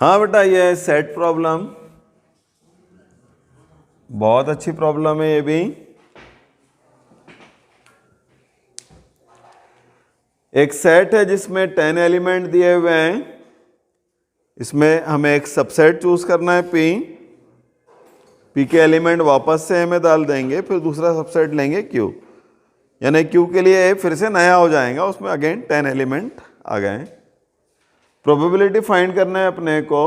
हाँ बेटा, ये सेट प्रॉब्लम बहुत अच्छी प्रॉब्लम है। ये भी एक सेट है जिसमें 10 एलिमेंट दिए हुए हैं। इसमें हमें एक सबसेट चूज करना है पी के एलिमेंट वापस से हमें डाल देंगे, फिर दूसरा सबसेट लेंगे क्यू, यानी क्यू के लिए ए फिर से नया हो जाएगा, उसमें अगेन 10 एलिमेंट आ गए। प्रोबेबिलिटी फाइंड करना है अपने को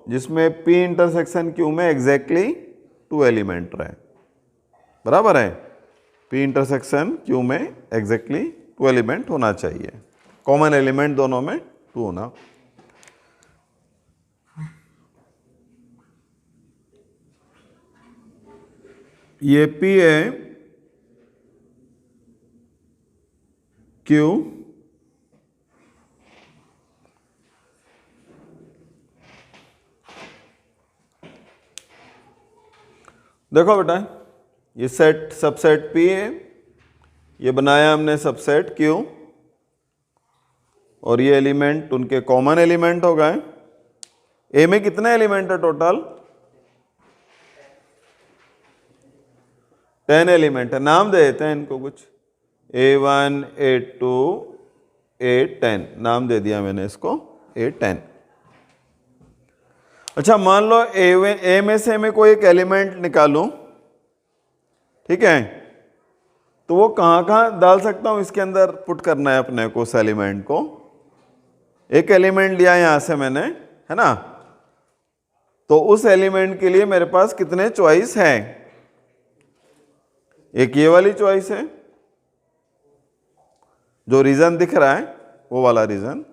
जिसमें पी इंटरसेक्शन क्यू में एग्जैक्टली 2 एलिमेंट रहे। बराबर है, पी इंटरसेक्शन क्यू में एग्जैक्टली 2 एलिमेंट होना चाहिए, कॉमन एलिमेंट दोनों में 2 होना। ये पी है क्यू देखो बेटा, ये सेट सबसेट पी है, ये बनाया हमने सबसेट क्यू, और ये एलिमेंट उनके कॉमन एलिमेंट हो गए। ए में कितने एलिमेंट है टोटल? 10 एलिमेंट है। नाम दे देते हैं इनको कुछ, A1 A2 A10 नाम दे दिया मैंने इसको A10। अच्छा, मान लो ए में से मैं कोई एक एलिमेंट निकालूं, ठीक है, तो वो कहाँ कहाँ डाल सकता हूं? इसके अंदर पुट करना है अपने को उस एलिमेंट को। एक एलिमेंट लिया यहां से मैंने, है ना, तो उस एलिमेंट के लिए मेरे पास कितने चॉइस हैं? एक ये वाली चॉइस है, जो रीजन दिख रहा है वो वाला रीजन।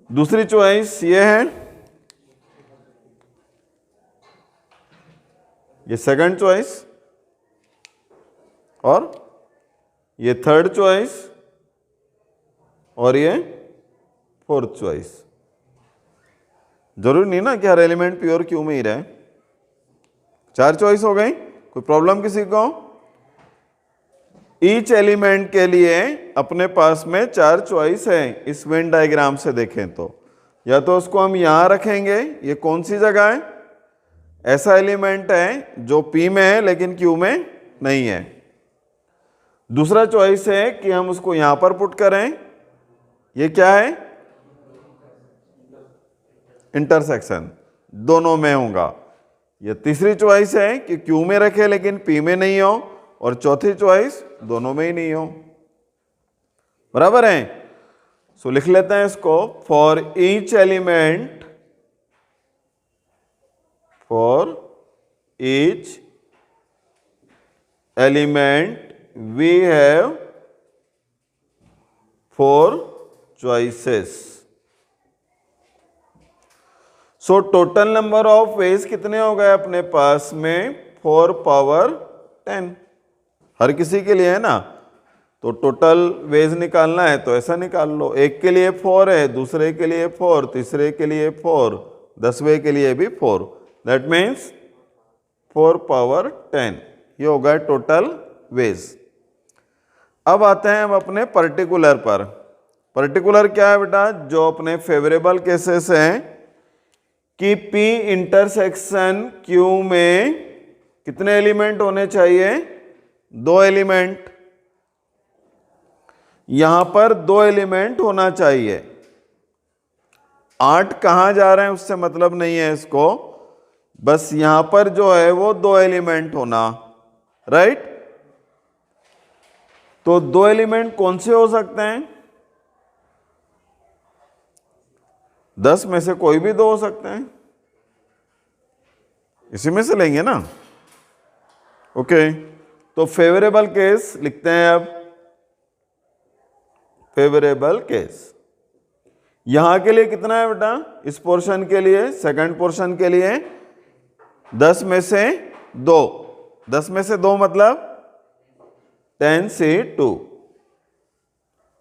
दूसरी चॉइस ये है, ये सेकंड चॉइस, और ये थर्ड चॉइस, और ये फोर्थ चॉइस। जरूरी नहीं ना कि हर एलिमेंट प्योर क्यू में ही रहे। 4 चॉइस हो गई। कोई प्रॉब्लम किसी को? ईच एलिमेंट के लिए अपने पास में 4 चॉइस है। इस वेन डायग्राम से देखें तो या तो उसको हम यहां रखेंगे, ये कौन सी जगह है? ऐसा एलिमेंट है जो P में है लेकिन Q में नहीं है। दूसरा चॉइस है कि हम उसको यहां पर पुट करें, ये क्या है? इंटरसेक्शन, दोनों में होगा। ये तीसरी चॉइस है कि Q में रखे लेकिन P में नहीं हो, और चौथी चॉइस दोनों में ही नहीं हो। बराबर है। सो लिख लेते हैं इसको, for each element, for each element we have 4 choices. So total number of ways कितने हो गए अपने पास में? 4 पावर 10 हर किसी के लिए है ना। तो टोटल वेज निकालना है तो ऐसा निकाल लो, एक के लिए 4 है, दूसरे के लिए 4, तीसरे के लिए 4, 10वें के लिए भी 4, दैट मीन्स 4 पावर 10। ये हो गया टोटल वेज। अब आते हैं हम अपने पर्टिकुलर पर। पर्टिकुलर क्या है बेटा? जो अपने फेवरेबल केसेस हैं कि P इंटरसेक्शन Q में कितने एलिमेंट होने चाहिए? 2 एलिमेंट। यहां पर 2 एलिमेंट होना चाहिए। 8 कहां जा रहे हैं उससे मतलब नहीं है इसको, बस यहां पर जो है वो 2 एलिमेंट होना, राइट। तो 2 एलिमेंट कौन से हो सकते हैं? 10 में से कोई भी 2 हो सकते हैं, इसी में से लेंगे ना। ओके, तो फेवरेबल केस लिखते हैं अब। फेवरेबल केस यहां के लिए कितना है बेटा? इस पोर्शन के लिए, सेकंड पोर्शन के लिए 10 में से 2। 10 में से 2 मतलब 10C2।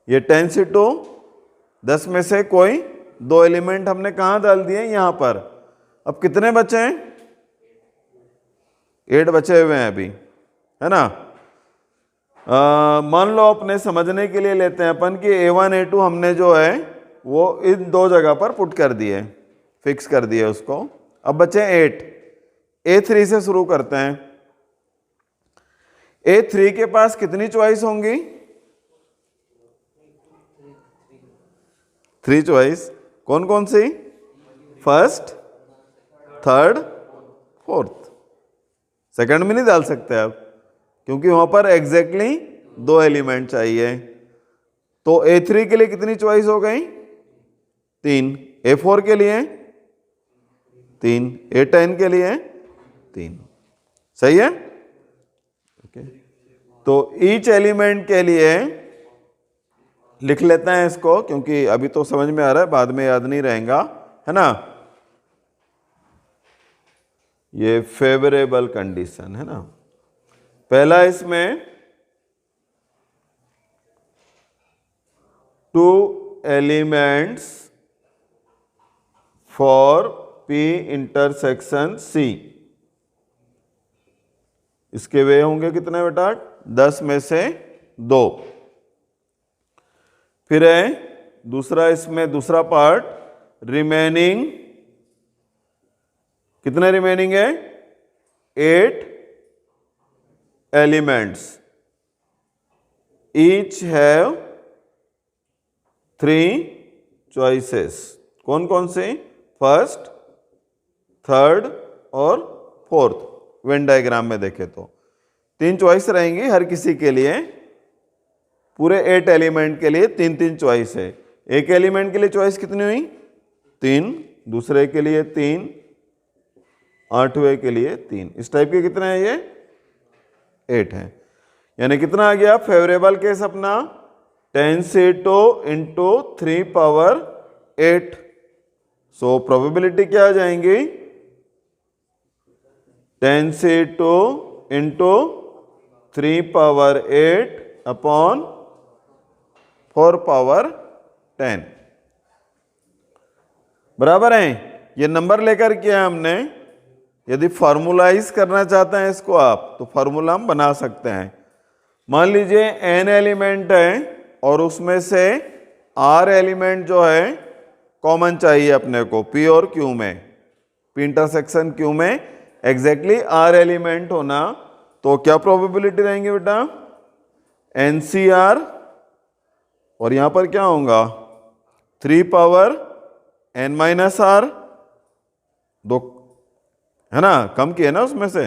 ये 10C2, 10 में से कोई 2 एलिमेंट हमने कहां डाल दिए? यहां पर। अब कितने बचे हैं? 8 बचे हुए हैं अभी, है ना। मान लो अपने समझने के लिए लेते हैं अपन कि A1 A2 हमने जो है वो इन 2 जगह पर पुट कर दिए, फिक्स कर दिया उसको। अब बचे 8। A3 से शुरू करते हैं। A3 के पास कितनी चॉइस होंगी? 3 चॉइस। कौन कौन सी? First, third, fourth. सेकंड में नहीं डाल सकते आप, क्योंकि वहां पर एग्जैक्टली 2 एलिमेंट चाहिए। तो A3 के लिए कितनी चॉइस हो गई? 3। A4 के लिए 3। A10 के लिए 3। सही है? ओके। तो ईच एलिमेंट के लिए लिख लेते हैं इसको, क्योंकि अभी तो समझ में आ रहा है, बाद में याद नहीं रहेगा, है ना। ये फेवरेबल कंडीशन है ना। पहला इसमें 2 elements for P intersection C। इसके वे होंगे कितने बेटा? 10 में से 2। फिर है दूसरा, इसमें दूसरा पार्ट, रिमेनिंग कितने रिमेनिंग है? 8 एलिमेंट्स, ईच हैव 3 चॉइसेस। कौन कौन से? फर्स्ट, थर्ड और फोर्थ। वेन डायग्राम में देखें तो 3 चॉइस रहेंगी हर किसी के लिए। पूरे 8 एलिमेंट के लिए 3-3 चॉइस है। एक एलिमेंट के लिए चॉइस कितनी हुई? 3। दूसरे के लिए 3, 8वें के लिए 3। इस टाइप के कितने हैं ये? 8 हैं। यानी कितना आ गया फेवरेबल केस अपना? 10c2 into 3 power 8। So probability क्या आ जाएंगी? 10c2 into 3 power 8 upon 4 power 10 बराबर है। ये नंबर लेकर किया हमने। यदि फॉर्मुलाइज करना चाहते हैं इसको आप, तो फॉर्मूला हम बना सकते हैं। मान लीजिए n एलिमेंट है और उसमें से r एलिमेंट जो है कॉमन चाहिए अपने को P और Q में, P इंटरसेक्शन Q में एग्जैक्टली r एलिमेंट होना। तो क्या प्रोबेबिलिटी रहेंगी बेटा? NCR, और यहां पर क्या होगा? 3 पावर n माइनस r। 2 है ना, कम किए ना उसमें से,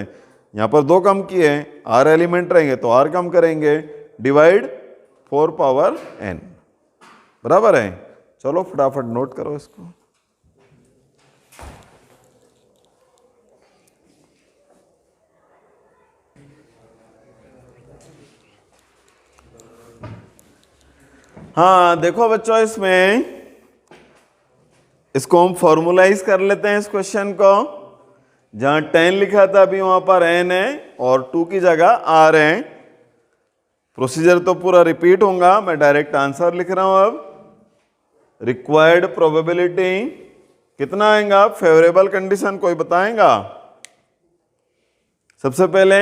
यहां पर 2 कम किए, r एलिमेंट रहेंगे तो r कम करेंगे, डिवाइड 4 पावर n बराबर है। चलो फटाफट नोट करो इसको। हाँ देखो बच्चों, इसको हम फॉर्मुलाइज कर लेते हैं इस क्वेश्चन को। जहां 10 लिखा था अभी वहां पर n है और 2 की जगह r है। प्रोसीजर तो पूरा रिपीट होगा, मैं डायरेक्ट आंसर लिख रहा हूं। अब रिक्वायर्ड प्रोबेबिलिटी कितना आएगा? फेवरेबल कंडीशन कोई बताएगा? सबसे पहले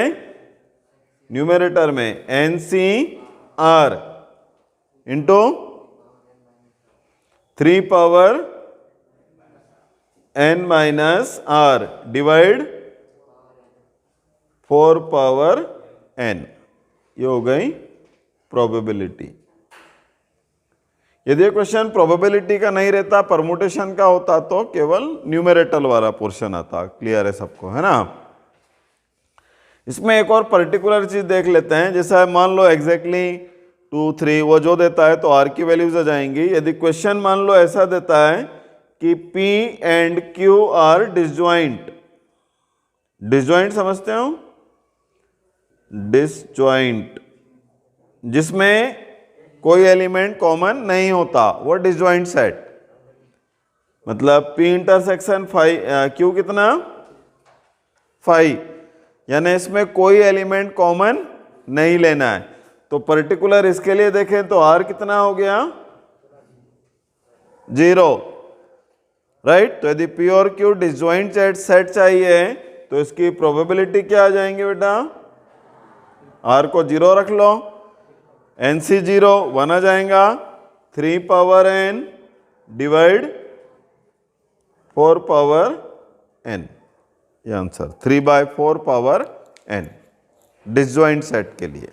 न्यूमरेटर में NCR into 3 power n minus r divide 4 power n। ये हो गई प्रोबेबिलिटी। यदि क्वेश्चन प्रोबेबिलिटी का नहीं रहता, परमुटेशन का होता, तो केवल न्यूमेरेटर वाला पोर्शन आता। क्लियर है सबको, है ना। इसमें एक और पर्टिकुलर चीज देख लेते हैं। जैसा मान लो एग्जैक्टली 2, 3 वो जो देता है तो r की वैल्यूज आ जाएंगी। यदि क्वेश्चन मान लो ऐसा देता है कि P and Q are disjoint. Disjoint समझते हो? डिसजॉइंट, जिसमें कोई एलिमेंट कॉमन नहीं होता, वो डिसजॉइंट सेट। मतलब P इंटरसेक्शन Q कितना? 5, यानी इसमें कोई एलिमेंट कॉमन नहीं लेना है। तो पर्टिकुलर इसके लिए देखें तो R कितना हो गया? 0, राइट। तो यदि P और Q डिसजॉइंट सेट चाहिए तो इसकी प्रोबेबिलिटी क्या आ जाएंगे बेटा? R को 0 रख लो, NC0 1 आ जाएगा, 3 power n divide 4 power n, ये answer 3/4 power n disjoint set के लिए।